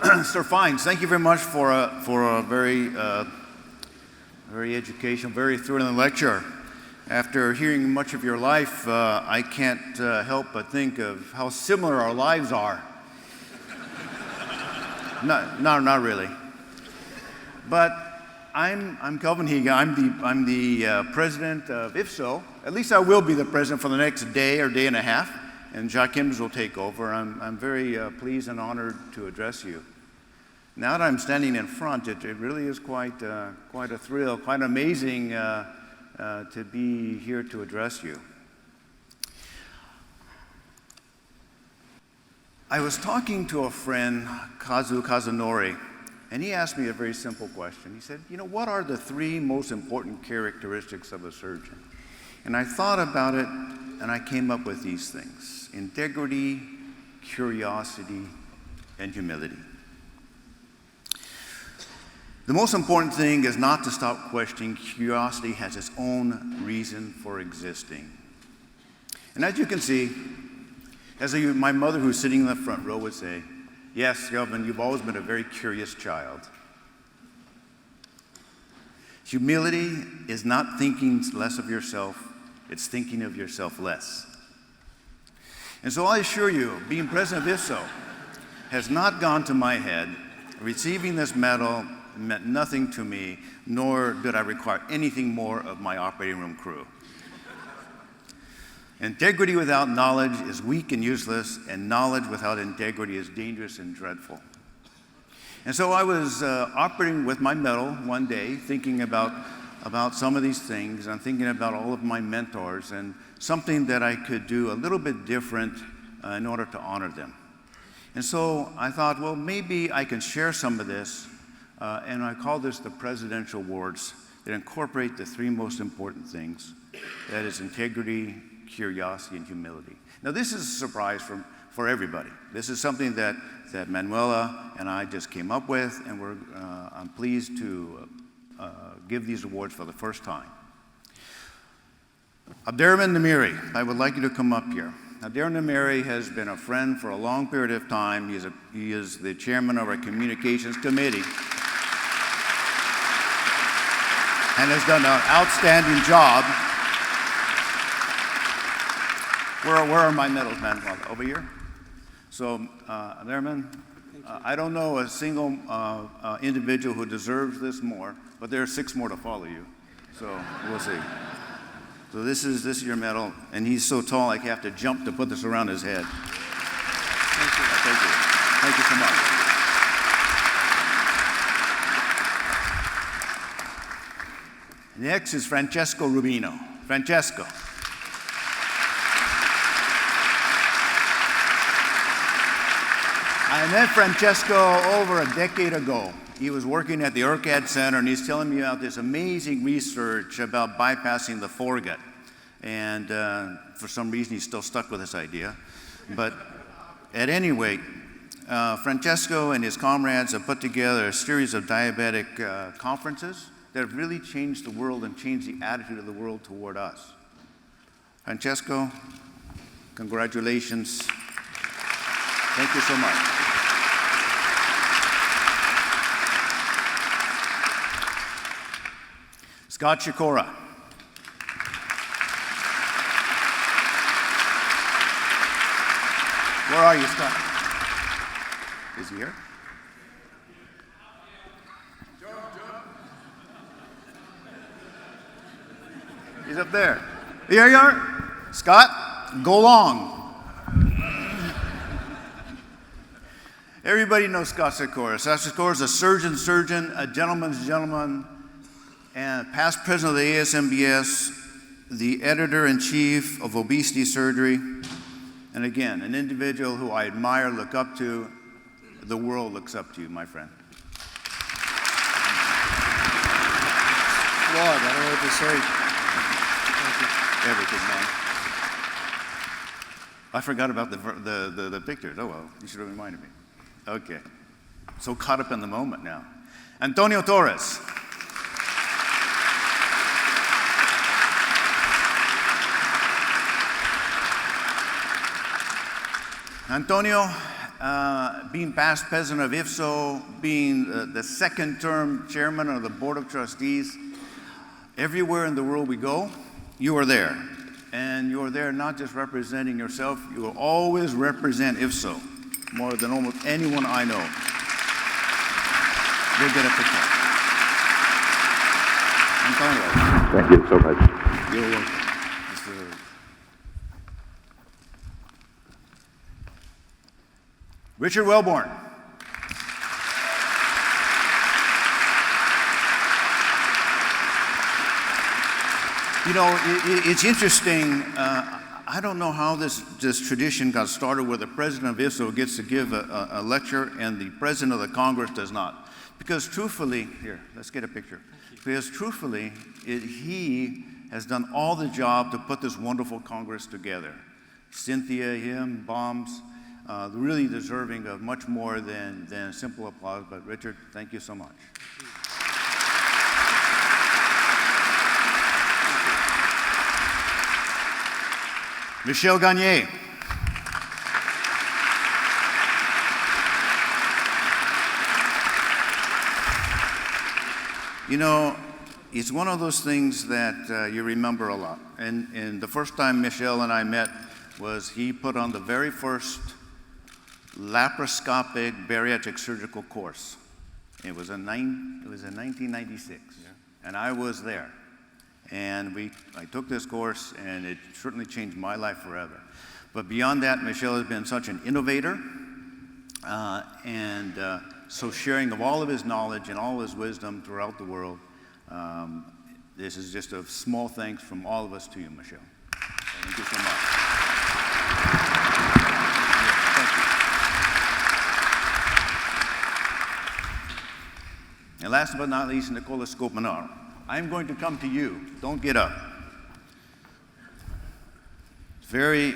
Sir Fines, thank you very much for a very educational, very thrilling lecture. After hearing much of your life, I can't help but think of how similar our lives are. Not really. But I'm Kelvin Higa. I'm the president of IFSO. At least I will be the president for the next day or day and a half, and Jacques Himmers will take over. I'm very pleased and honored to address you. Now that I'm standing in front, it really is quite a thrill, quite amazing to be here to address you. I was talking to a friend, Kazu Kazunori, and he asked me a very simple question. He said, you know, what are the three most important characteristics of a surgeon? And I thought about it, and I came up with these things: integrity, curiosity, and humility. The most important thing is not to stop questioning. Curiosity has its own reason for existing. And as you can see, my mother, who's sitting in the front row, would say, yes, Kelvin, you've always been a very curious child. Humility is not thinking less of yourself, it's thinking of yourself less. And so I assure you, being president of IFSO has not gone to my head. Receiving this medal meant nothing to me, nor did I require anything more of my operating room crew. Integrity without knowledge is weak and useless, and knowledge without integrity is dangerous and dreadful. And so I was operating with my medal one day, thinking about some of these things, and I'm thinking about all of my mentors and something that I could do a little bit different in order to honor them. And so I thought, well, maybe I can share some of this, and I call this the Presidential Awards that incorporate the three most important things. That is integrity, curiosity, and humility. Now, this is a surprise for everybody. This is something that Manuela and I just came up with, and I'm pleased to give these awards for the first time. Abderrahmane Namiri, I would like you to come up here. Abderrahmane Namiri has been a friend for a long period of time. He is the chairman of our communications committee and has done an outstanding job. Where are my medals, Manuel? Over here? So, Abderrahmane, I don't know a single individual who deserves this more, but there are 6 more to follow you. So, we'll see. So this is your medal, and he's so tall I have to jump to put this around his head. Thank you. Thank you. Thank you so much. Next is Francesco Rubino. Francesco. I met Francesco over a decade ago. He was working at the IRCAD Center, and he's telling me about this amazing research about bypassing the foregut. And for some reason, he's still stuck with this idea. But at any rate, Francesco and his comrades have put together a series of diabetic conferences that have really changed the world and changed the attitude of the world toward us. Francesco, congratulations. Thank you so much. Scott Shikora. Where are you, Scott? Is he here? He's up there. Here you are. Scott, go long. Everybody knows Scott Sikora. Scott Sikora is a surgeon, a gentleman's gentleman, and past president of the ASMBS, the editor-in-chief of obesity surgery, and again, an individual who I admire, look up to. The world looks up to you, my friend. Lord, I don't know what to say. Thank you. Everything, man. I forgot about the pictures. Oh, well, you should have reminded me. Okay. So caught up in the moment now. Antonio Torres. Antonio being past president of IFSO, being the second term chairman of the board of trustees, everywhere in the world we go, you are there. And you're there not just representing yourself, you will always represent IFSO more than almost anyone I know. You'll get a picture. Thank you so much. You're welcome. Richard Wellborn. You know, it's interesting. I don't know how this tradition got started where the president of IFSO gets to give a lecture and the president of the Congress does not. Because truthfully, here, let's get a picture. Because truthfully, he has done all the job to put this wonderful Congress together. Cynthia, him, Bombs, really deserving of much more than simple applause. But Richard, thank you so much. Michel Gagné. You know, it's one of those things that you remember a lot. And the first time Michel and I met was he put on the very first laparoscopic bariatric surgical course. It was in 1996, yeah. And I was there. And I took this course, and it certainly changed my life forever. But beyond that, Michel has been such an innovator, so sharing of all of his knowledge and all his wisdom throughout the world. This is just a small thanks from all of us to you, Michel. Thank you so much. Thank you. And last but not least, Nicola Scopanar. I'm going to come to you. Don't get up. Very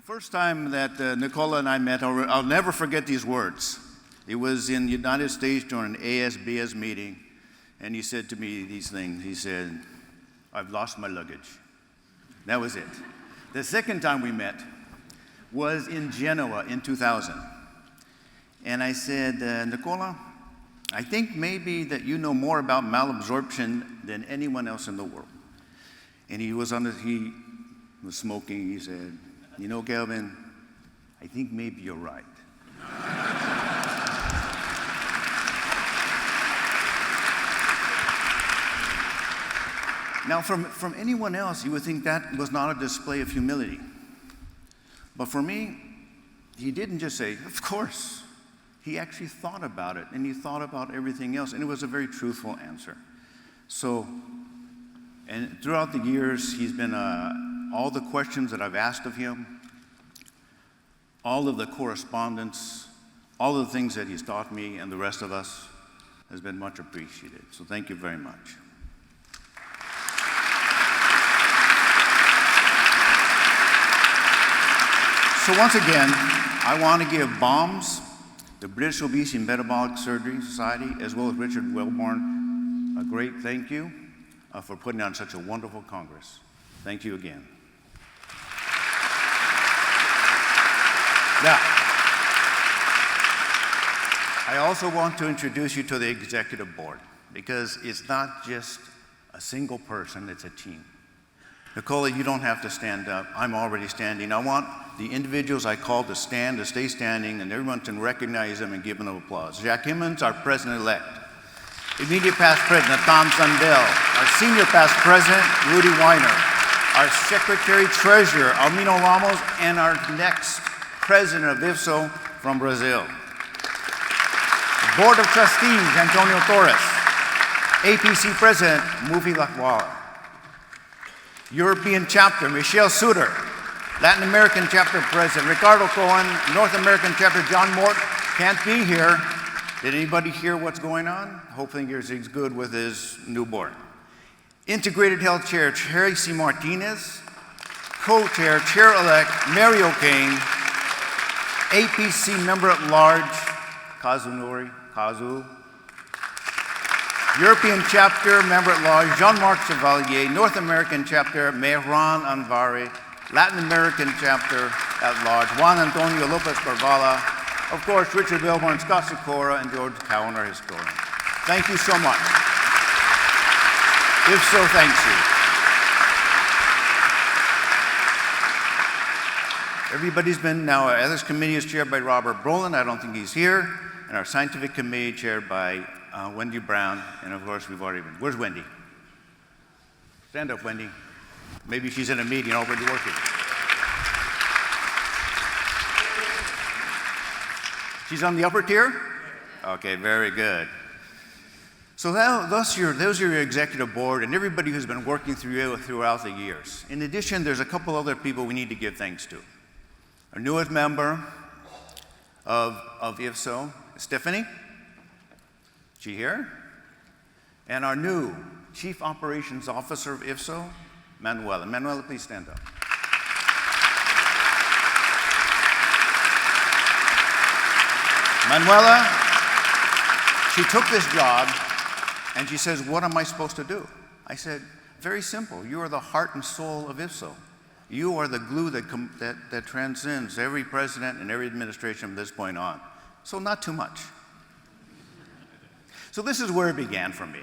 first time that Nicola and I met, I'll never forget these words. It was in the United States during an ASBS meeting, and he said to me these things. He said, "I've lost my luggage." That was it. The second time we met was in Genoa in 2000. And I said, Nicola, I think maybe that you know more about malabsorption than anyone else in the world. And he was smoking. He said, "You know, Calvin, I think maybe you're right." Now, from anyone else, you would think that was not a display of humility. But for me, he didn't just say, "Of course." He actually thought about it, and he thought about everything else, and it was a very truthful answer. So, and throughout the years, he's been all the questions that I've asked of him, all of the correspondence, all of the things that he's taught me and the rest of us has been much appreciated. So thank you very much. So once again, I want to give Bombs, the British Obesity and Metabolic Surgery Society, as well as Richard Wellborn, a great thank you for putting on such a wonderful Congress. Thank you again. Now, I also want to introduce you to the executive board, because it's not just a single person, it's a team. Nicola, you don't have to stand up. I'm already standing. I want the individuals I called to stand, to stay standing, and everyone can recognize them and give them applause. Jack Himmons, our president-elect. Immediate past president, Tom Sundell. Our senior past president, Rudy Weiner. Our secretary-treasurer, Almino Ramos, and our next president of IFSO from Brazil. Board of Trustees, Antonio Torres. APC President, Mufi Lakwala. European Chapter, Michelle Suter. Latin American Chapter President, Ricardo Cohen. North American Chapter, John Mort. can't be here. Did anybody hear what's going on? Hopefully he's good with his newborn. Integrated Health Chair, Tracy Martinez. Co-Chair, Chair-elect Mary O'Kane. APC Member-at-Large, Kazunori, Kazu. European Chapter Member-at-Large, Jean-Marc Chevalier. North American Chapter, Mehran Anvari. Latin American Chapter at Large, Juan Antonio Lopez Carvala. Of course, Richard Wilborn, Scott Sikora, and George Cowan, our historian. Thank you so much. IFSO thanks you. Everybody's been, now our ethics committee is chaired by Robert Brolin. I don't think he's here. And our scientific committee chaired by Wendy Brown. And of course, we've already been. Where's Wendy? Stand up, Wendy. Maybe she's in a meeting already working. She's on the upper tier? Okay, very good. So those are your executive board and everybody who's been working throughout the years. In addition, there's a couple other people we need to give thanks to. Our newest member of IFSO, Stephanie. Is she here? And our new Chief Operations Officer of IFSO, Manuela. Manuela, please stand up. Manuela, she took this job and she says, what am I supposed to do? I said, very simple. You are the heart and soul of IFSO. You are the glue that transcends every president and every administration from this point on. So not too much. So this is where it began for me.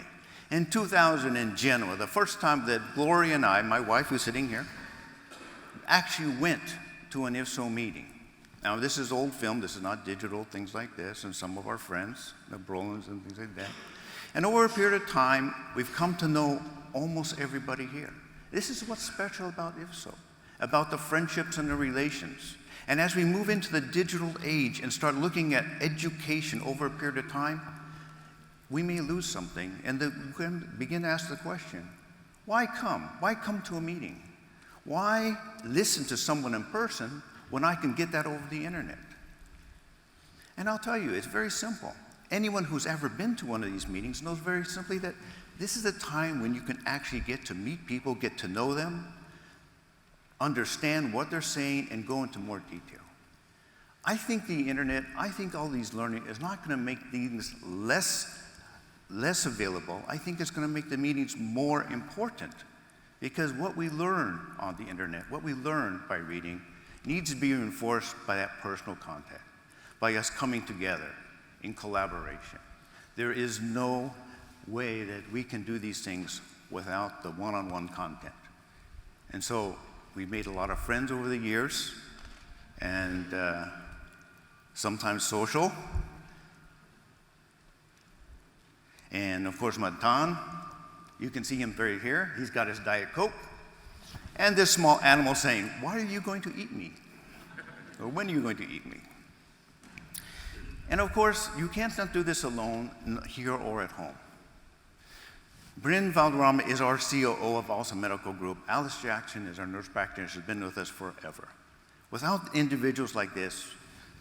In 2000 in Genoa, the first time that Gloria and I, my wife who's sitting here, actually went to an IFSO meeting. Now this is old film, this is not digital, things like this, and some of our friends, the Brolins and things like that. And over a period of time, we've come to know almost everybody here. This is what's special about IFSO, about the friendships and the relations. And as we move into the digital age and start looking at education over a period of time, we may lose something and we begin to ask the question, why come? Why come to a meeting? Why listen to someone in person when I can get that over the internet? And I'll tell you, it's very simple. Anyone who's ever been to one of these meetings knows very simply that this is a time when you can actually get to meet people, get to know them, understand what they're saying, and go into more detail. I think the internet, I think all these learning is not going to make things less available. I think it's going to make the meetings more important, because what we learn on the internet, what we learn by reading, needs to be reinforced by that personal contact, by us coming together in collaboration. There is no way that we can do these things without the one-on-one content. And so we've made a lot of friends over the years, and sometimes social. And of course, Matan, you can see him very here. He's got his Diet Coke. And this small animal saying, why are you going to eat me? Or when are you going to eat me? And of course, you can't do this alone here or at home. Bryn Valderrama is our COO of ALSA Medical Group. Alice Jackson is our nurse practitioner. She's been with us forever. Without individuals like this,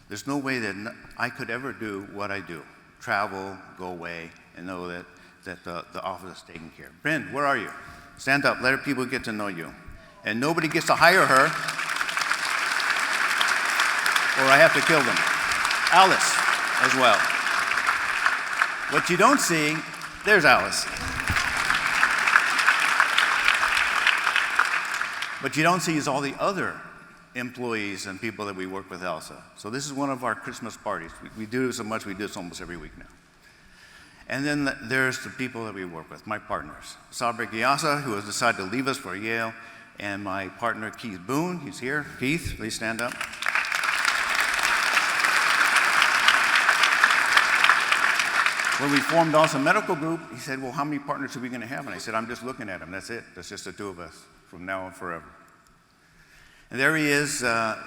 there's no way that I could ever do what I do. Travel, go away, and know that the office is taken care of. Bryn, where are you? Stand up, let people get to know you. And nobody gets to hire her, or I have to kill them. Alice, as well. What you don't see, there's Alice. What you don't see is all the other employees and people that we work with ALSA. So this is one of our Christmas parties. We do so much, we do this almost every week now. And then there's the people that we work with, my partners. Sabra Gyasa, who has decided to leave us for Yale, and my partner, Keith Boone. He's here. Keith, please stand up. When we formed ALSA Medical Group, he said, well, how many partners are we going to have? And I said, I'm just looking at them. That's it. That's just the two of us from now on forever. And there he is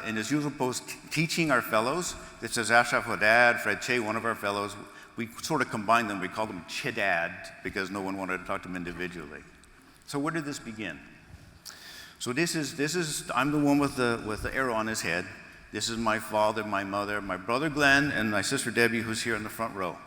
in his usual post teaching our fellows. This is Ashraf Haddad, Fred Che, one of our fellows. We sort of combined them. We called them Chidad because no one wanted to talk to him individually. So where did this begin? So this is I'm the one with the arrow on his head. This is my father, my mother, my brother Glenn, and my sister Debbie, who's here in the front row.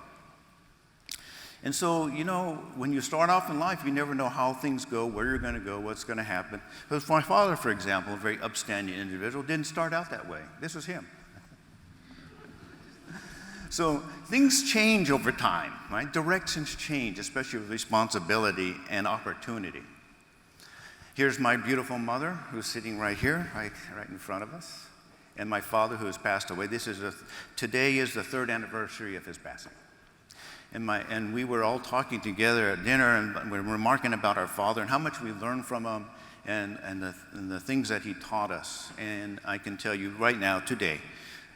And so, you know, when you start off in life, you never know how things go, where you're going to go, what's going to happen. But my father, for example, a very upstanding individual, didn't start out that way. This was him. So things change over time, right? Directions change, especially with responsibility and opportunity. Here's my beautiful mother, who's sitting right here, right in front of us, and my father, who has passed away. Today is the 3rd anniversary of his passing. And we were all talking together at dinner, and we were remarking about our father and how much we learned from him and the things that he taught us. And I can tell you right now, today,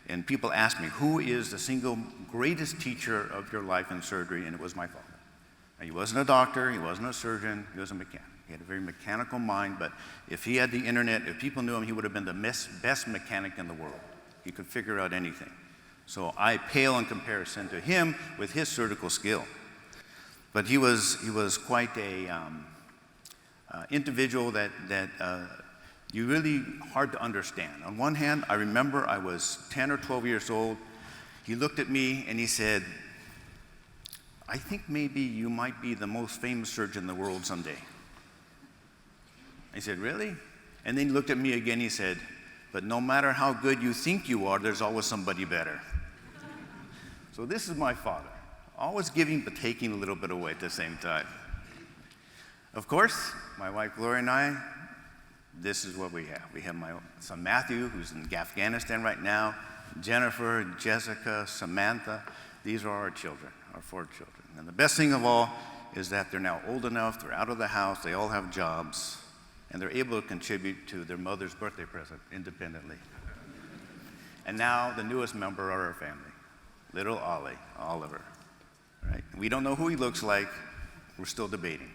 and people ask me, who is the single greatest teacher of your life in surgery? And it was my father. Now, he wasn't a doctor, he wasn't a surgeon, he was a mechanic. He had a very mechanical mind, but if he had the internet, if people knew him, he would have been the best mechanic in the world. He could figure out anything. So I pale in comparison to him with his surgical skill. But he was quite a individual that you really hard to understand. On one hand, I remember I was 10 or 12 years old. He looked at me and he said, "I think maybe you might be the most famous surgeon in the world someday." I said, "Really?" And then he looked at me again, he said, "But no matter how good you think you are, there's always somebody better." So this is my father, always giving but taking a little bit away at the same time. Of course, my wife Gloria and I, this is what we have. We have my son Matthew, who's in Afghanistan right now, Jennifer, Jessica, Samantha. These are our children, our 4 children. And the best thing of all is that they're now old enough, they're out of the house, they all have jobs, and they're able to contribute to their mother's birthday present independently. And now the newest member of our family, little Oliver, right? We don't know who he looks like, we're still debating.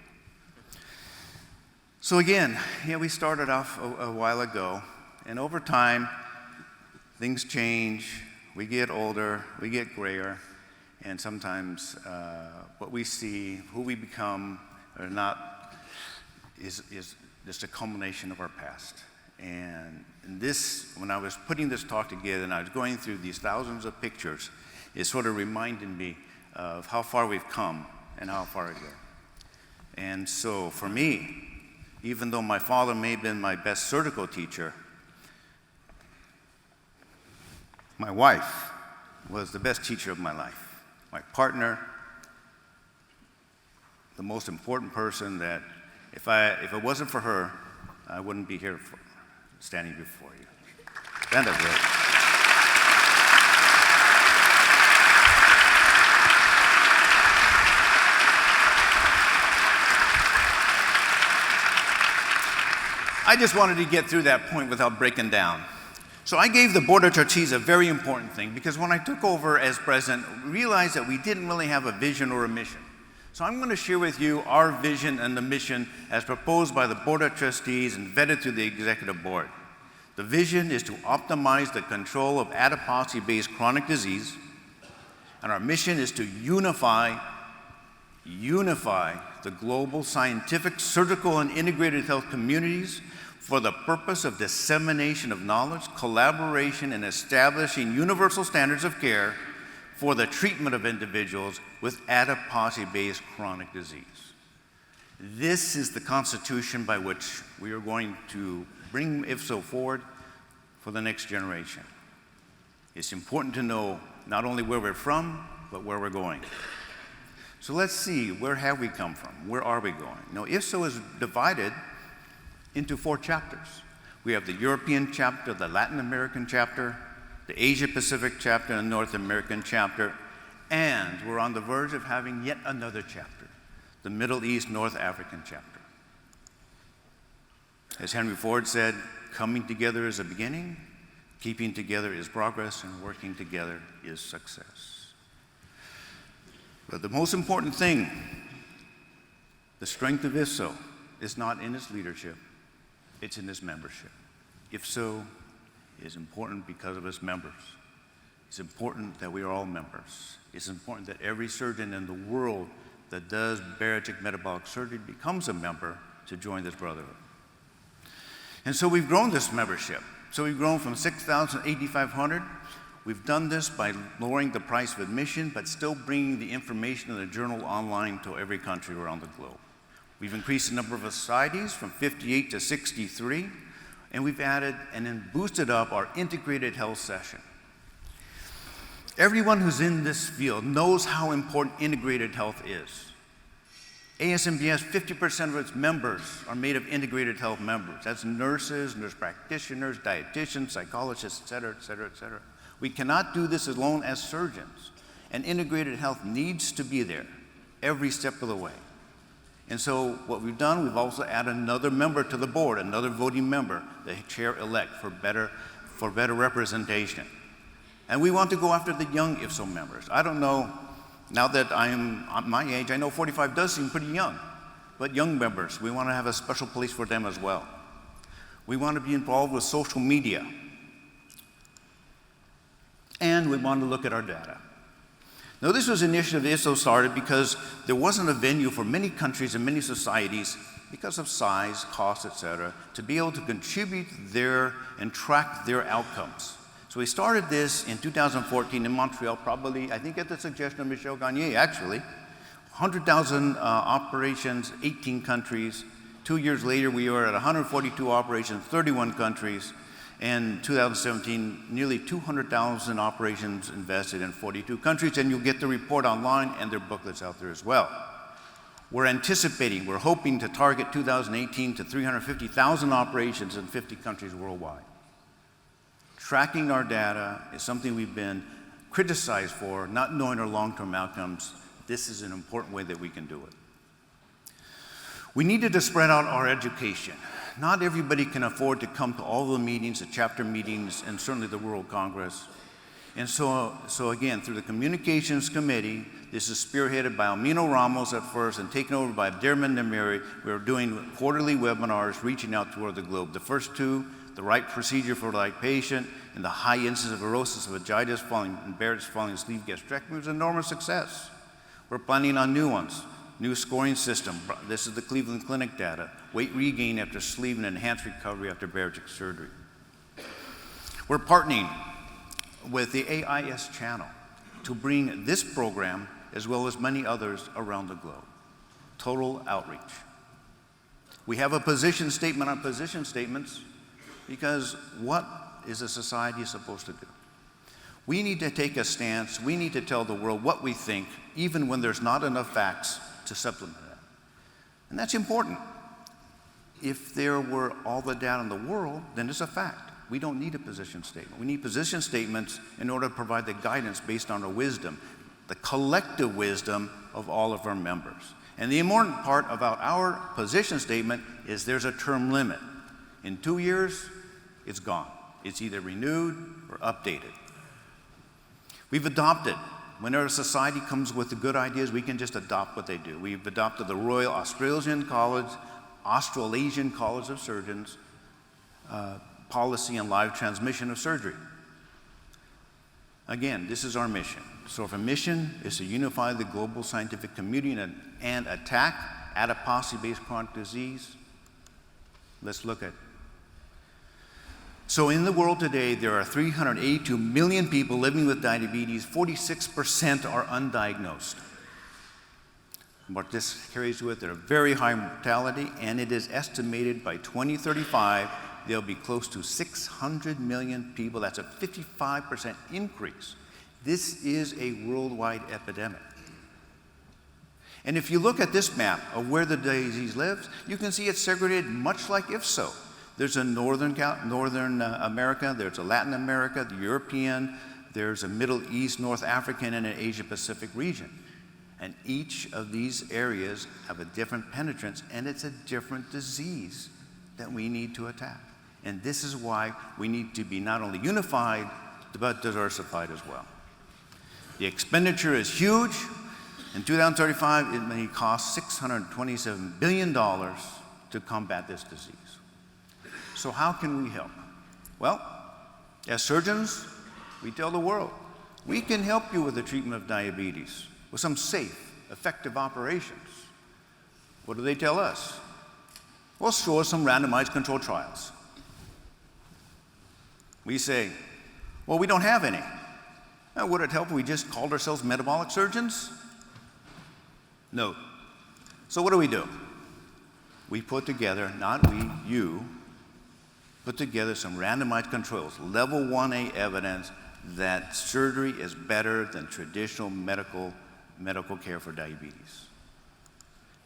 So again, we started off a while ago, and over time, things change, we get older, we get grayer, and sometimes what we see, who we become or not, is just a culmination of our past. And this, when I was putting this talk together and I was going through these thousands of pictures, it sort of reminded me of how far we've come and how far to go. And so for me, even though my father may have been my best surgical teacher, my wife was the best teacher of my life. My partner, the most important person that if it wasn't for her, I wouldn't be here standing before you. Stand up, Rick. I just wanted to get through that point without breaking down. So I gave the Board of Trustees a very important thing because when I took over as president, we realized that we didn't really have a vision or a mission. So I'm going to share with you our vision and the mission as proposed by the Board of Trustees and vetted through the Executive Board. The vision is to optimize the control of adiposity-based chronic disease, and our mission is to unify the global scientific, surgical, and integrated health communities for the purpose of dissemination of knowledge, collaboration, and establishing universal standards of care for the treatment of individuals with adiposity-based chronic disease. This is the constitution by which we are going to bring IFSO forward for the next generation. It's important to know not only where we're from, but where we're going. So let's see, where have we come from? Where are we going? Now, IFSO is divided into 4 chapters. We have the European chapter, the Latin American chapter, the Asia Pacific chapter, and the North American chapter, and we're on the verge of having yet another chapter, the Middle East North African chapter. As Henry Ford said, coming together is a beginning, keeping together is progress, and working together is success. But the most important thing, the strength of IFSO, is not in its leadership, it's in its membership. IFSO is important because of its members. It's important that we are all members. It's important that every surgeon in the world that does bariatric metabolic surgery becomes a member to join this brotherhood. And so we've grown this membership. So we've grown from 6,000 to 8,500. We've done this by lowering the price of admission, but still bringing the information in the journal online to every country around the globe. We've increased the number of societies from 58 to 63, and we've added and then boosted up our integrated health session. Everyone who's in this field knows how important integrated health is. ASMBS, 50% of its members are made of integrated health members. That's nurses, nurse practitioners, dietitians, psychologists, et cetera, et cetera, et cetera. We cannot do this alone as surgeons. And integrated health needs to be there every step of the way. And so what we've done, we've also added another member to the board, another voting member, the chair-elect, for better representation. And we want to go after the young IFSO members. I don't know, now that I'm my age, I know 45 does seem pretty young. But young members, we want to have a special place for them as well. We want to be involved with social media. And we want to look at our data. Now, this was an initiative IFSO started because there wasn't a venue for many countries and many societies, because of size, cost, et cetera, to be able to contribute there and track their outcomes. So we started this in 2014 in Montreal, probably, I think at the suggestion of Michel Gagne, actually. 100,000 operations, 18 countries. 2 years later, we were at 142 operations, 31 countries. And 2017, nearly 200,000 operations invested in 42 countries, and you'll get the report online and their booklets out there as well. We're hoping to target 2018 to 350,000 operations in 50 countries worldwide. Tracking our data is something we've been criticized for, not knowing our long-term outcomes. This is an important way that we can do it. We needed to spread out our education. Not everybody can afford to come to all the meetings, the chapter meetings, and certainly the World Congress. And so again, through the Communications Committee, this is spearheaded by Almino Ramos at first and taken over by Abderman Namiri. We're doing quarterly webinars reaching out toward the globe. The first two, the right procedure for the right patient, and the high incidence of erosive esophagitis and Barrett's following sleeve gastrectomy was an enormous success. We're planning on new ones. New scoring system. This is the Cleveland Clinic data. Weight regain after sleeve and enhanced recovery after bariatric surgery. We're partnering with the AIS Channel to bring this program, as well as many others, around the globe. Total outreach. We have a position statement on position statements, because what is a society supposed to do? We need to take a stance. We need to tell the world what we think, even when there's not enough facts to supplement that. And that's important. If there were all the data in the world, then it's a fact. We don't need a position statement. We need position statements in order to provide the guidance based on our wisdom, the collective wisdom of all of our members. And the important part about our position statement is there's a term limit. In 2 years, it's gone. It's either renewed or updated. We've adopted. Whenever a society comes with the good ideas, we can just adopt what they do. We've adopted the Royal Australasian College, Australasian College of Surgeons, policy on live transmission of surgery. Again, this is our mission. So if a mission is to unify the global scientific community and attack adiposity-based chronic disease, let's look at it. So in the world today, there are 382 million people living with diabetes. 46% are undiagnosed. What this carries with it, a very high mortality, and it is estimated by 2035, there'll be close to 600 million people. That's a 55% increase. This is a worldwide epidemic. And if you look at this map of where the disease lives, you can see it's segregated much like IFSO. There's a Northern America, there's a Latin America, the European, there's a Middle East, North African, and an Asia Pacific region. And each of these areas have a different penetrance, and it's a different disease that we need to attack. And this is why we need to be not only unified, but diversified as well. The expenditure is huge. In 2035, it may cost $627 billion to combat this disease. So how can we help? Well, as surgeons, we tell the world, we can help you with the treatment of diabetes with some safe, effective operations. What do they tell us? Well, show us some randomized controlled trials. We say, well, we don't have any. Now, would it help if we just called ourselves metabolic surgeons? No. So what do? We put together, not we, you, put together some randomized controls, level 1A evidence that surgery is better than traditional medical care for diabetes.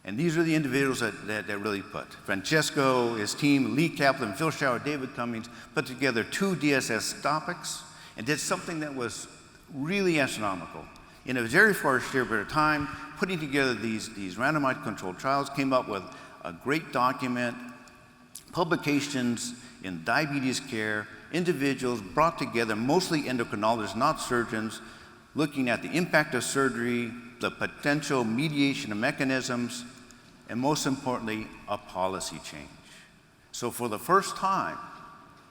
And these are the individuals that really put. Francesco, his team, Lee Kaplan, Phil Schauer, David Cummings, put together 2 DSS topics and did something that was really astronomical. In a very short period of time, putting together these randomized controlled trials, came up with a great document, publications in diabetes care, individuals brought together, mostly endocrinologists, not surgeons, looking at the impact of surgery, the potential mediation of mechanisms, and most importantly, a policy change. So for the first time,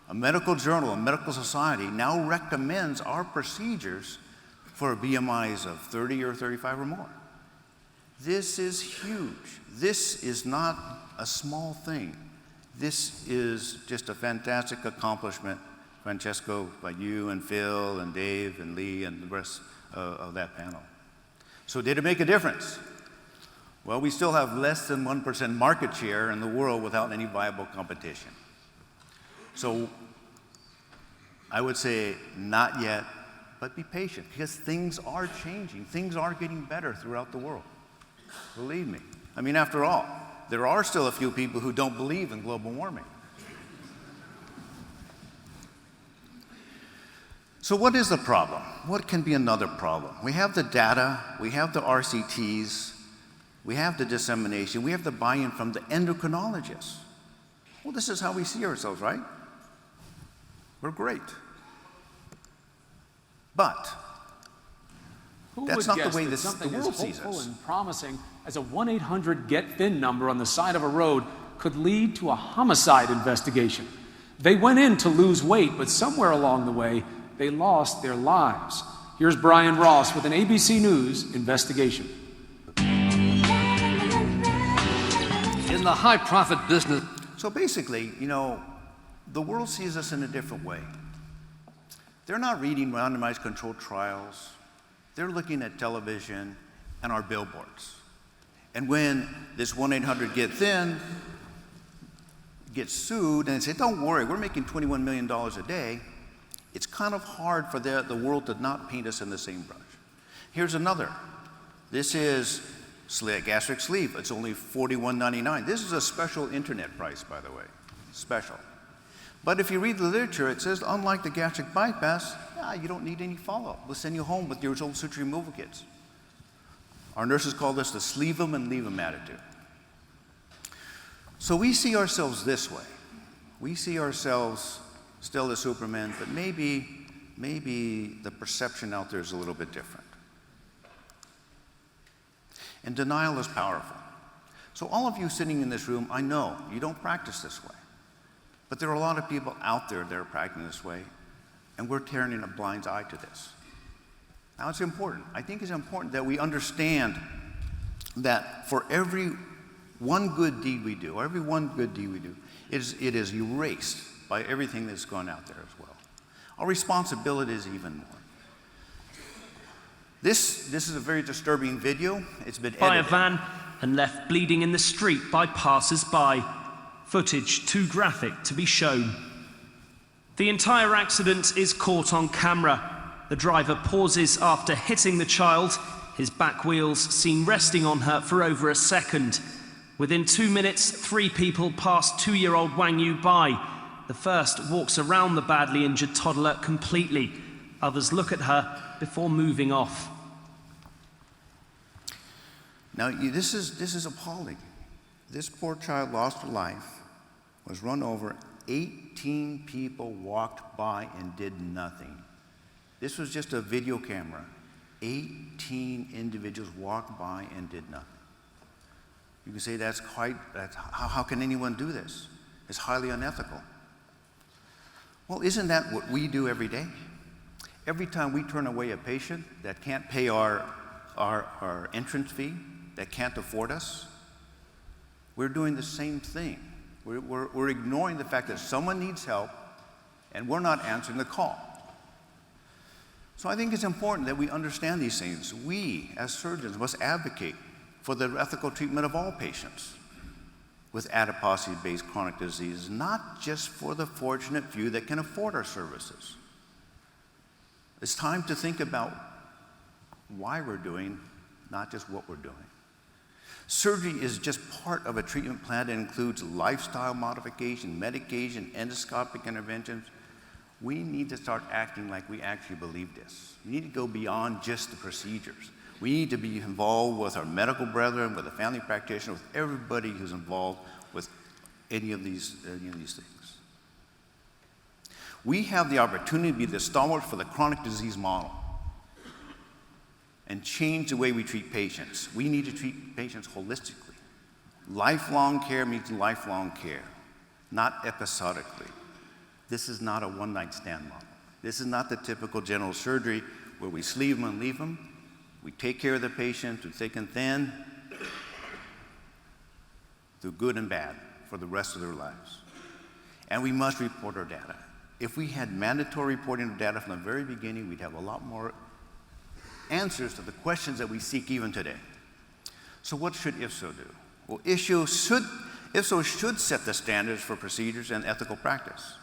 a medical journal, a medical society now recommends our procedures for BMIs of 30 or 35 or more. This is huge. This is not a small thing. This is just a fantastic accomplishment, Francesco, by you and Phil and Dave and Lee and the rest of that panel. So did it make a difference? Well, we still have less than 1% market share in the world without any viable competition. So I would say not yet, but be patient, because things are changing. Things are getting better throughout the world. Believe me. I mean, after all, there are still a few people who don't believe in global warming. So what is the problem? What can be another problem? We have the data, we have the RCTs, we have the dissemination, we have the buy-in from the endocrinologists. Well, this is how we see ourselves, right? We're great. But that's not the way the world sees us. Hopeful and promising as a 1-800-GET-THIN number on the side of a road could lead to a homicide investigation. They went in to lose weight, but somewhere along the way, they lost their lives. Here's Brian Ross with an ABC News investigation. In the high-profit business. So basically, you know, the world sees us in a different way. They're not reading randomized controlled trials. They're looking at television and our billboards. And when this 1-800-GET-THIN gets sued and they say, don't worry, we're making $21 million a day, it's kind of hard for the world to not paint us in the same brush. Here's another. This is gastric sleeve. It's only $41.99. This is a special internet price, by the way, special. But if you read the literature, it says, unlike the gastric bypass, you don't need any follow-up. We'll send you home with your old suture removal kits. Our nurses call this the sleeve 'em and leave 'em attitude. So we see ourselves this way. We see ourselves still as Superman, but maybe the perception out there is a little bit different. And denial is powerful. So all of you sitting in this room, I know you don't practice this way. But there are a lot of people out there that are practicing this way, and we're turning a blind eye to this. Now it's important. I think it's important that we understand that for every one good deed we do, it is erased by everything that's gone out there as well. Our responsibility is even more. This is a very disturbing video. It's been edited by a van and left bleeding in the street by passers-by. Footage too graphic to be shown. The entire accident is caught on camera. The driver pauses after hitting the child, his back wheels seen resting on her for over a second. Within 2 minutes, 3 people pass 2-year-old Wang Yu by. The first walks around the badly injured toddler completely. Others look at her before moving off. Now, this is appalling. This poor child lost her life, was run over. 18 people walked by and did nothing. This was just a video camera. 18 individuals walked by and did nothing. You can say how can anyone do this? It's highly unethical. Well, isn't that what we do every day? Every time we turn away a patient that can't pay our entrance fee, that can't afford us, we're doing the same thing. We're ignoring the fact that someone needs help and we're not answering the call. So I think it's important that we understand these things. We, as surgeons, must advocate for the ethical treatment of all patients with adiposity-based chronic diseases, not just for the fortunate few that can afford our services. It's time to think about why we're doing, not just what we're doing. Surgery is just part of a treatment plan that includes lifestyle modification, medication, endoscopic interventions. We need to start acting like we actually believe this. We need to go beyond just the procedures. We need to be involved with our medical brethren, with the family practitioner, with everybody who's involved with any of these things. We have the opportunity to be the stalwart for the chronic disease model and change the way we treat patients. We need to treat patients holistically. Lifelong care means lifelong care, not episodically. This is not a one-night stand model. This is not the typical general surgery where we sleeve them and leave them. We take care of the patient through thick and thin, through good and bad, for the rest of their lives. And we must report our data. If we had mandatory reporting of data from the very beginning, we'd have a lot more answers to the questions that we seek even today. So what should IFSO do? Well, IFSO should set the standards for procedures and ethical practice.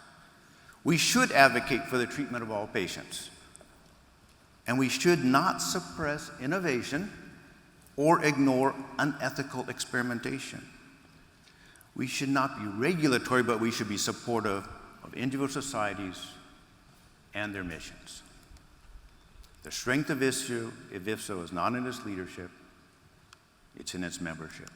We should advocate for the treatment of all patients. And we should not suppress innovation or ignore unethical experimentation. We should not be regulatory, but we should be supportive of individual societies and their missions. The strength of IFSO is not in its leadership, it's in its membership.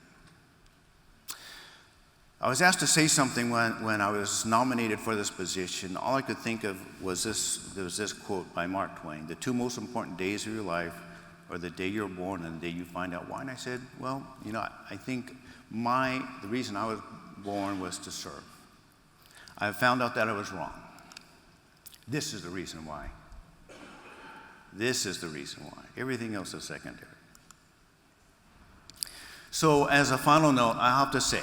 I was asked to say something when I was nominated for this position. All I could think of was this quote by Mark Twain: "The two most important days of your life are the day you're born and the day you find out why." And I said, well, I think the reason I was born was to serve. I found out that I was wrong. This is the reason why. This is the reason why. Everything else is secondary. So as a final note, I have to say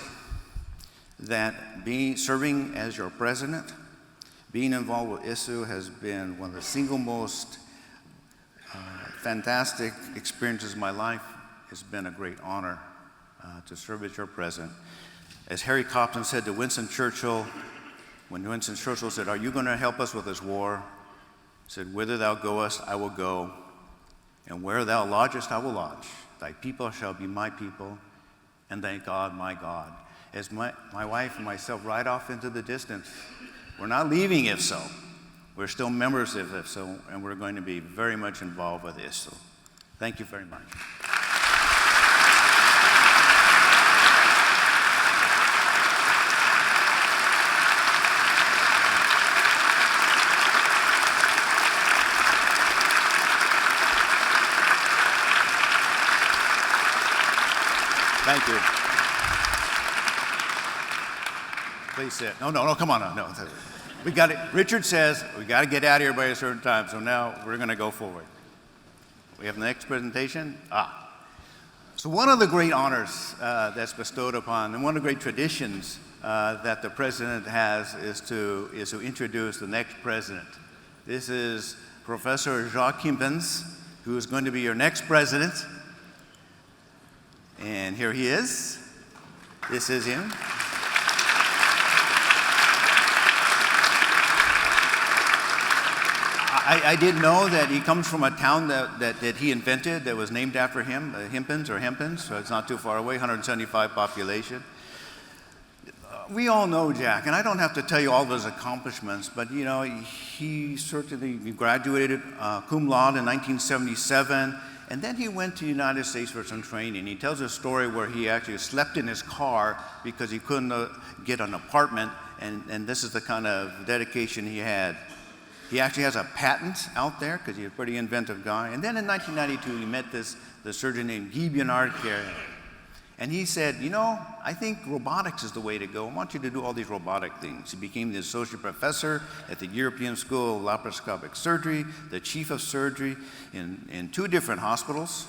that serving as your president, being involved with IFSO has been one of the single most fantastic experiences of my life. It's been a great honor to serve as your president. As Harry Copton said to Winston Churchill, when Winston Churchill said, "Are you going to help us with this war?" He said, "Whither thou goest, I will go, and where thou lodgest, I will lodge. Thy people shall be my people, and thy God my God." As my wife and myself ride off into the distance, we're not leaving IFSO. We're still members of IFSO, and we're going to be very much involved with IFSO. Thank you very much. Thank you. Please sit. No, come on. No. We got it. Richard says we got to get out of here by a certain time, so now we're going to go forward. We have the next presentation. So one of the great honors that's bestowed upon, and one of the great traditions that the president has is to introduce the next president. This is Professor Jacques Kimpens, who is going to be your next president. And here he is. This is him. I didn't know that he comes from a town that he invented that was named after him, Hempens, so it's not too far away, 175 population. We all know Jack, and I don't have to tell you all of his accomplishments, but he certainly graduated cum laude in 1977. And then he went to the United States for some training. He tells a story where he actually slept in his car because he couldn't get an apartment, and this is the kind of dedication he had. He actually has a patent out there because he's a pretty inventive guy. And then in 1992, he met the surgeon named Guy Bernard-Carré. And he said, I think robotics is the way to go. I want you to do all these robotic things. He became the associate professor at the European School of Laparoscopic Surgery, the chief of surgery in 2 different hospitals.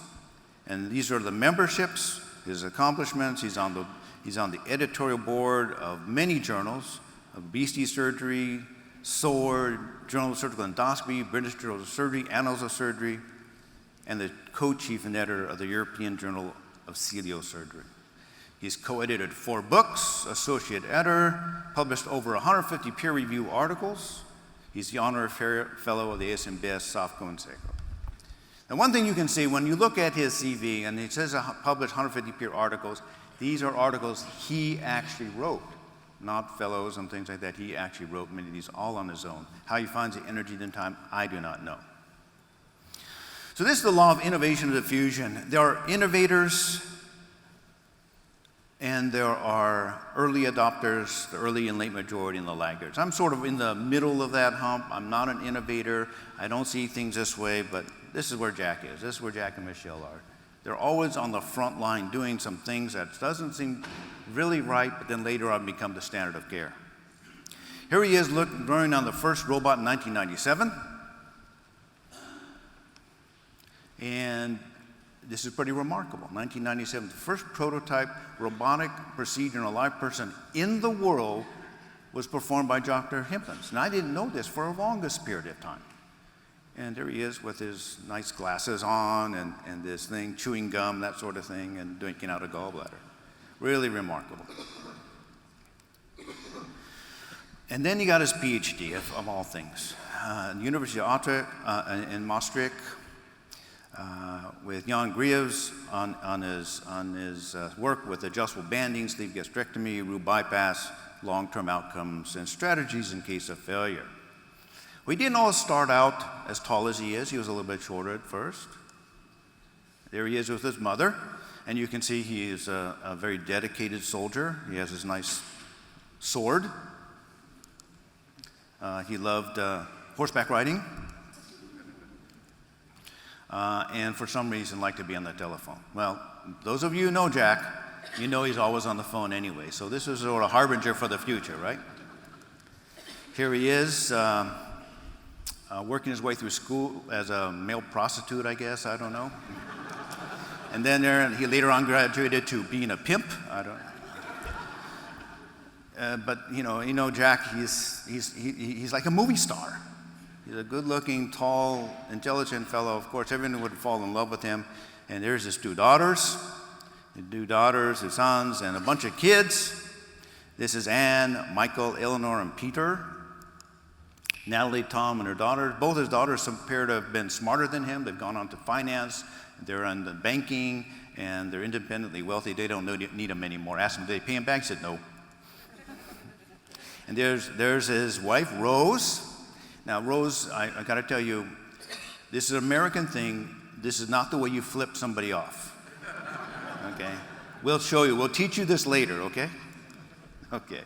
And these are the memberships, his accomplishments. He's on the editorial board of many journals, Obesity Surgery, Sword, Journal of Surgical Endoscopy, British Journal of Surgery, Annals of Surgery, and the co-chief and editor of the European Journal of Celiosurgery. He's co-edited 4 books, associate editor, published over 150 peer-reviewed articles. He's the honorary fellow of the ASMBS Soft Cone Seco. Now, one thing you can see when you look at his CV, and it says published 150 peer articles, these are articles he actually wrote, not fellows and things like that. He actually wrote many of these all on his own. How he finds the energy and time, I do not know. So this is the law of innovation and diffusion. There are innovators and there are early adopters, the early and late majority, and the laggards. I'm sort of in the middle of that hump. I'm not an innovator. I don't see things this way, but this is where Jack is. This is where Jack and Michelle are. They're always on the front line doing some things that doesn't seem really right, but then later on become the standard of care. Here he is running on the first robot in 1997. And this is pretty remarkable. 1997, the first prototype robotic procedure on a live person in the world was performed by Dr. Himpens. And I didn't know this for the longest period of time. And there he is with his nice glasses on and this thing, chewing gum, that sort of thing, and drinking out a gallbladder. Really remarkable. And then he got his PhD, of all things, the University of Utrecht in Maastricht, with Jan Greaves on his work with adjustable banding, sleeve gastrectomy, root bypass, long-term outcomes, and strategies in case of failure. We didn't all start out as tall as he is. He was a little bit shorter at first. There he is with his mother, and you can see he is a very dedicated soldier. He has his nice sword. He loved horseback riding. And for some reason liked to be on the telephone. Well, those of you who know Jack, you know he's always on the phone anyway. So this is sort of a harbinger for the future, right? Here he is, working his way through school as a male prostitute, I guess, I don't know. And then he later on graduated to being a pimp. I don't. But you know, Jack, he's like a movie star. He's a good-looking, tall, intelligent fellow. Of course, everyone would fall in love with him. And there's his 2 daughters, his sons, and a bunch of kids. This is Anne, Michael, Eleanor, and Peter. Natalie, Tom, and her daughters. Both his daughters appear to have been smarter than him. They've gone on to finance. They're in the banking, and they're independently wealthy. They don't need him anymore. Asked him, did they pay him back? He said, no. And there's his wife, Rose. Now, Rose, I got to tell you, this is an American thing. This is not the way you flip somebody off. Okay? We'll show you. We'll teach you this later, okay? Okay.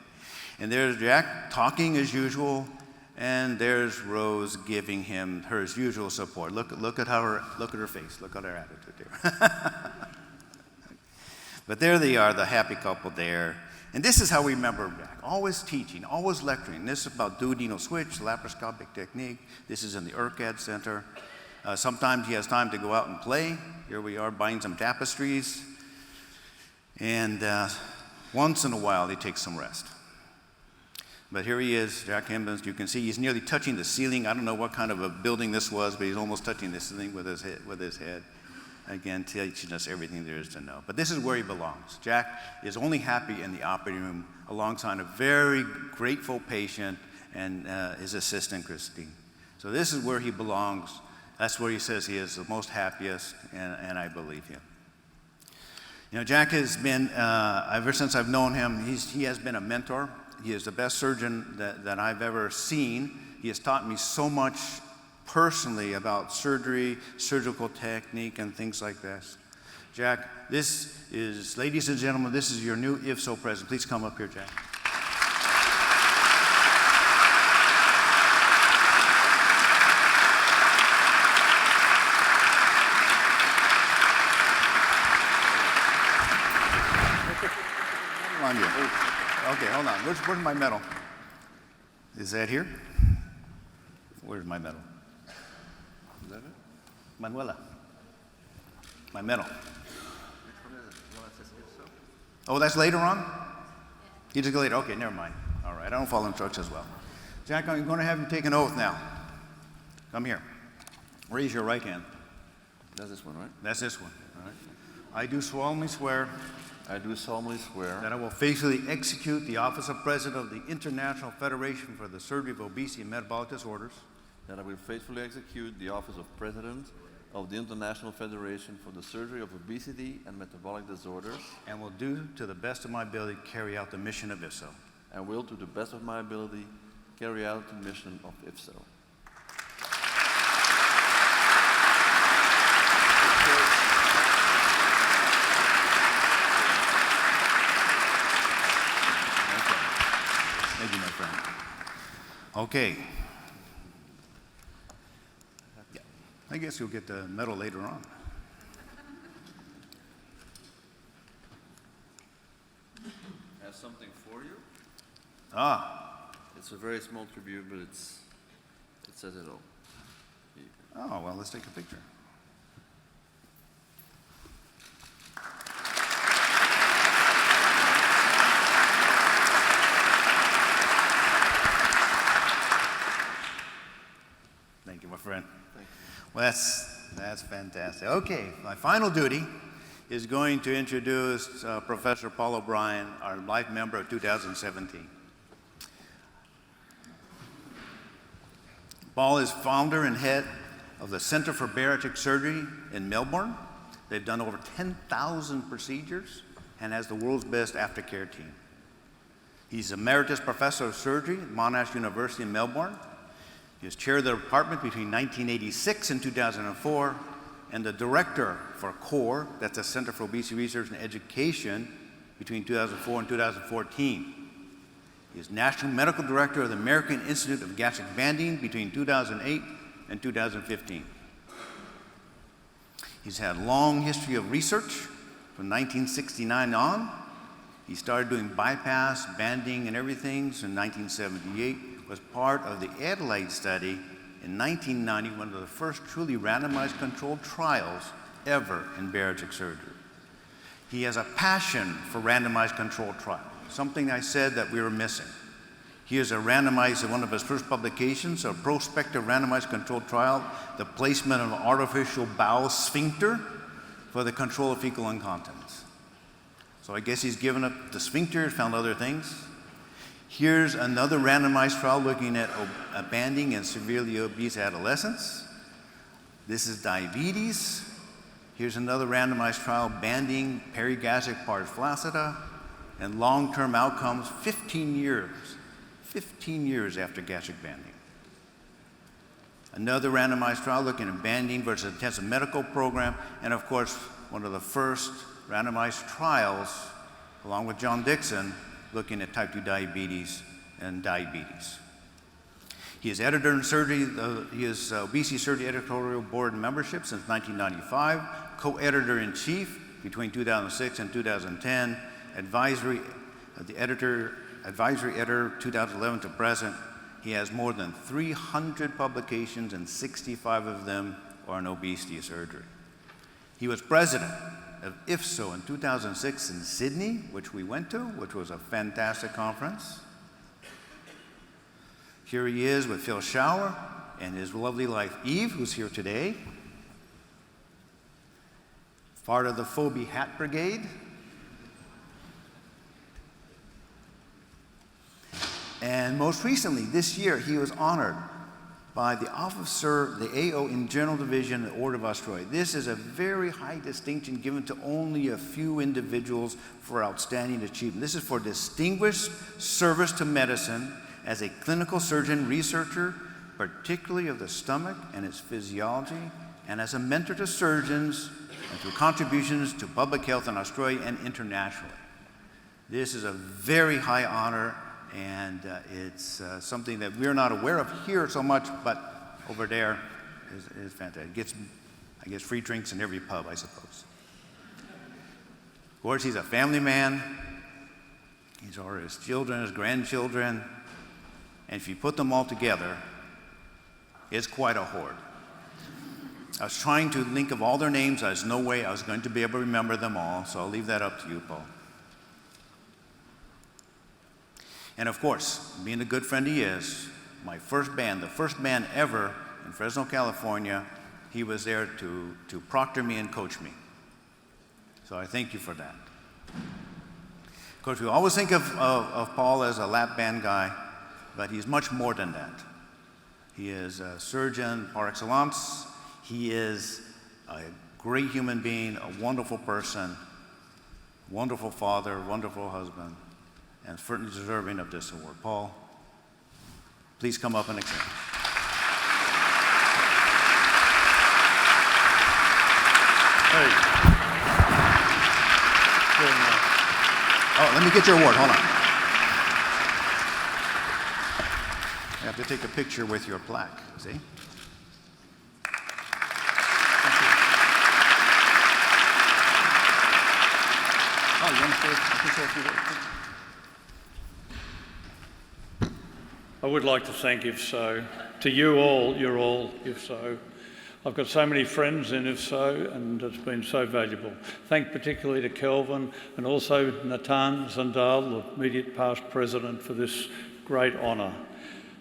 And there's Jack talking as usual, and there's Rose giving him her usual support. Look at her face. Look at her attitude there. But there they are, the happy couple there. And this is how we remember Jack. Always teaching, always lecturing. This is about duodenal switch, laparoscopic technique. This is in the IRCAD Center. Sometimes he has time to go out and play. Here we are buying some tapestries. And once in a while, he takes some rest. But here he is, Jack Himpens. You can see he's nearly touching the ceiling. I don't know what kind of a building this was, but he's almost touching the ceiling with his head. Again, teaching us everything there is to know. But this is where he belongs. Jack is only happy in the operating room alongside a very grateful patient and his assistant, Christine. So this is where he belongs. That's where he says he is the most happiest, and I believe him. You know, Jack has been, ever since I've known him, he has been a mentor. He is the best surgeon that I've ever seen. He has taught me so much personally about surgery, surgical technique, and things like this. Jack, this is, ladies and gentlemen, this is your new IFSO president. Please come up here, Jack. On you. Okay, hold on. Where's my medal? Is that here? Where's my medal? Is that it? Manuela. My medal. Oh, that's later on? You just go later. Okay, never mind. All right, I don't follow instructions well. Jack, I'm going to have you take an oath now. Come here. Raise your right hand. That's this one, right? That's this one. All right. I do solemnly swear I do solemnly swear that I will faithfully execute the office of President of the International Federation for the Surgery of Obesity and Metabolic Disorders that I will faithfully execute the office of President of the International Federation for the Surgery of Obesity and Metabolic Disorders, and will do to the best of my ability carry out the mission of IFSO. and will, to the best of my ability, carry out the mission of IFSO. Thank you, my friend. Okay. Yeah. I guess you'll get the medal later on. I have something for you. Ah. It's a very small tribute, but it says it all. Oh, well, let's take a picture. Thank you, my friend. Thank you. Well, that's fantastic. Okay, my final duty is going to introduce Professor Paul O'Brien, our life member of 2017. Paul is founder and head of the Center for Bariatric Surgery in Melbourne. They've done over 10,000 procedures and has the world's best aftercare team. He's Emeritus Professor of Surgery at Monash University in Melbourne. He was chair of the department between 1986 and 2004, and the director for CORE, that's the Center for Obesity Research and Education, between 2004 and 2014. He is National Medical Director of the American Institute of Gastric Banding between 2008 and 2015. He's had a long history of research from 1969 on. He started doing bypass, banding, and everything so in 1978, was part of the Adelaide study in 1990, one of the first truly randomized controlled trials ever in bariatric surgery. He has a passion for randomized controlled trials, something I said that we were missing. He is a randomized, in one of his first publications, a prospective randomized controlled trial, the placement of an artificial bowel sphincter for the control of fecal incontinence. So I guess he's given up the sphincter, found other things. Here's another randomized trial looking at banding in severely obese adolescents. This is diabetes. Here's another randomized trial, banding perigastric pars flaccida, and long-term outcomes, 15 years after gastric banding. Another randomized trial looking at banding versus intensive medical program, and of course, one of the first randomized trials, along with John Dixon, looking at type 2 diabetes and diabetes. He is editor in surgery, he is Obesity Surgery Editorial Board membership since 1995, co-editor in chief between 2006 and 2010, advisory editor 2011 to present. He has more than 300 publications and 65 of them are in obesity surgery. He was president of IFSO in 2006 in Sydney, which we went to, which was a fantastic conference. Here he is with Phil Schauer and his lovely wife Eve, who's here today. Part of the Phobie Hat Brigade. And most recently, this year, he was honored by the officer, the AO in General Division, the Order of Australia. This is a very high distinction given to only a few individuals for outstanding achievement. This is for distinguished service to medicine as a clinical surgeon researcher, particularly of the stomach and its physiology, and as a mentor to surgeons and through contributions to public health in Australia and internationally. This is a very high honor, and it's something that we're not aware of here so much, but over there is fantastic. It gets, I guess, free drinks in every pub, I suppose. Of course, he's a family man. He's over his children, his grandchildren, and if you put them all together, it's quite a horde. I was trying to think of all their names. There's no way I was going to be able to remember them all, so I'll leave that up to you, Paul. And of course, being the good friend he is, my first band, the first band ever in Fresno, California. He was there to proctor me and coach me. So I thank you for that. Of course, we always think of Paul as a lap band guy, but he's much more than that. He is a surgeon par excellence. He is a great human being, a wonderful person, wonderful father, wonderful husband, and certainly deserving of this award. Paul, please come up and accept. Hey. Oh, let me get your award. Hold on. I have to take a picture with your plaque, see? Oh, you want to say a few words? I would like to thank IFSO. To you all, you're all IFSO. I've got so many friends in IFSO, and it's been so valuable. Thank particularly to Kelvin and also Natan Zandal, the immediate past president, for this great honour.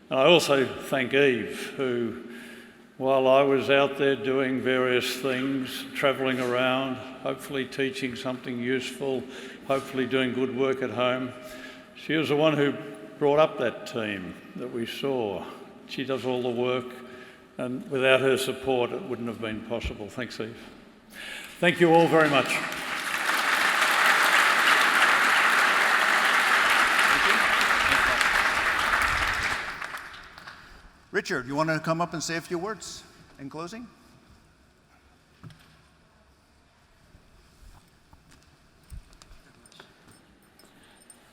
And I also thank Eve, who, while I was out there doing various things, travelling around, hopefully teaching something useful, hopefully doing good work at home, she was the one who brought up that team that we saw. She does all the work, and without her support it wouldn't have been possible. Thanks, Eve. Thank you all very much. Richard, you want to come up and say a few words in closing?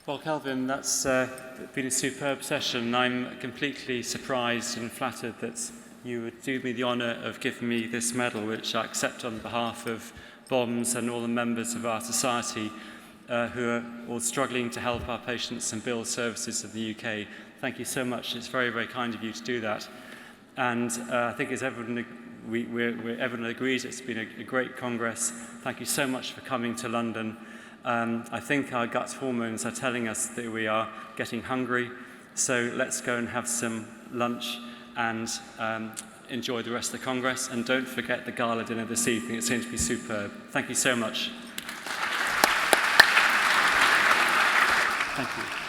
Well, Kelvin, that's been a superb session. I'm completely surprised and flattered that you would do me the honour of giving me this medal, which I accept on behalf of BOMS and all the members of our society who are all struggling to help our patients and build services in the UK. Thank you so much. It's very, very kind of you to do that. And I think as everyone, everyone agrees, it's been a great Congress. Thank you so much for coming to London. I think our gut hormones are telling us that we are getting hungry, so let's go and have some lunch and enjoy the rest of the Congress. And don't forget the gala dinner this evening. It's going to be superb. Thank you so much. Thank you.